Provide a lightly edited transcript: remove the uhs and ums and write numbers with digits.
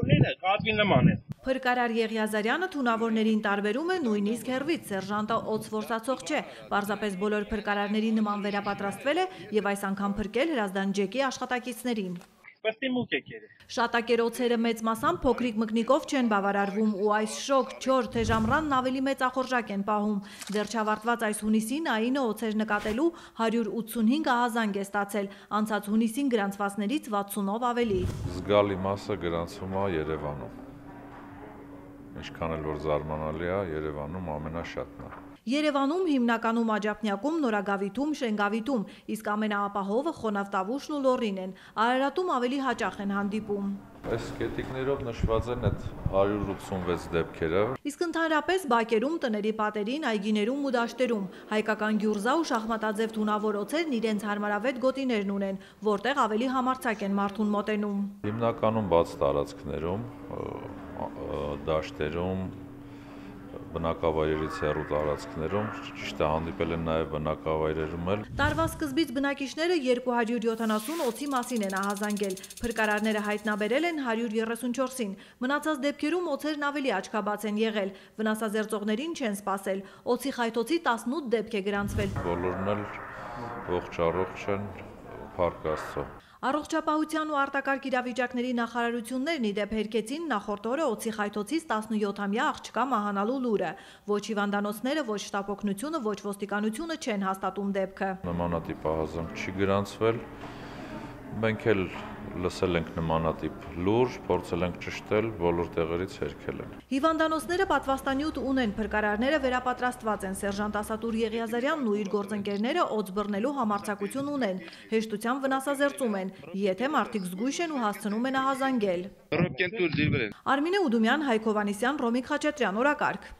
թունավորները կատվի նման են։ Փրկարար Եղիազարյանը թունավորներին տարբերում է նույնիսկ հեռվից, սերժանտը օձ որսացող չէ, պարզապես բոլոր փրկարարների նման վերապատրաստվել է եւ այս անգամ փրկել Հրազդան ջեկի աշխատակիցներին։ Շատակեր օձերը մեծ մասամբ փոքրիկ մկնիկով չեն բավարարվում ու այս շոգ, չոր, թեժամռանն ավելի մեծ ախորժակ են պահում։ Դեռ չավարտված այս հունիսին ԱԻՆ-ը օձեր նկատելու 185 ահազանգ է ստացել, անցած հունիսին գրանցվածներից 60-ով ավելի։ Զգալի մասը գրանցվում է Երևանում։ Ինչքան էլ որ զարմանալի է, Երևանում ամենաշատն է։ Երևանում հիմնականում Աջափնյակում, Նորագավիթում, Շենգավիթում, իսկ ամենաապահովը Խոնավտավուշն ու Լոռին են։ Արարատում ավելի հաճախ են հանդիպում։ Այս կետիկներով նշված են այդ 186 դեպքերը։ Իսկ ընդհանրապես բակերում, տների պատերին, այգիներում ու դաշտերում հայկական գյուռզա ու շախմատաձև թունավոր օձերն իրենց հարմարավետ գոտիներն ունեն, որտեղ ավելի համարձակ են մարդուն մոտենում։ Հիմնականում բաց տարածքներում, դաշտերում, բնակավայրերից հեռու տարածքներում, ճիշտ է հանդիպել են նաև բնակավայրերում էլ։ Տարվա սկզբից բնակիչները 270 օձի մասին են ահազանգել, փրկարարները հայտնաբերել են 134-ին, մնացած դեպքերում օձերն ավելի աչքաբաց են եղել, վնասազերծողներին չեն սպասել, օձի խայթոցի 18 դեպք է գրանցվել։ Բոլորն էլ ողջ են, փառք Աստծո։ Առողջապահության ու արտակարգ իրավիճակների նախարարություններն ի դեպ հերքեցին նախորդ օրը օձի խայթոցից 17-ամյա աղջկա մահանալու լուրը։ Ոչ հիվանդանոցները, ոչ շտապօգնությունը, ոչ ոստիկանությունը չեն հաստատում դեպքը։ Նմանատիպ ահազանգ չի գրանցվել։ Մենք էլ լսել ենք նմանատիպ լուր, փորձել ենք ճշտել, բոլոր տեղերից հերքել են։ Հիվանդանոցները պատվաստանյութ ունեն, փրկարարները վերապատրաստված են, սերժանտ Ասատուր Եղիազարյանն ու իր գործընկերները օձ բռնելու համարձակություն ունեն, հեշտությամբ վնասազերծում են, եթե մարդիկ զգույշ են ու հասցնում են ահազանգել։ Արմինե Ուդումյան, Հայկ Հովհաննիսյան, Ռոմիկ Խաչատրյան, օրակարգ։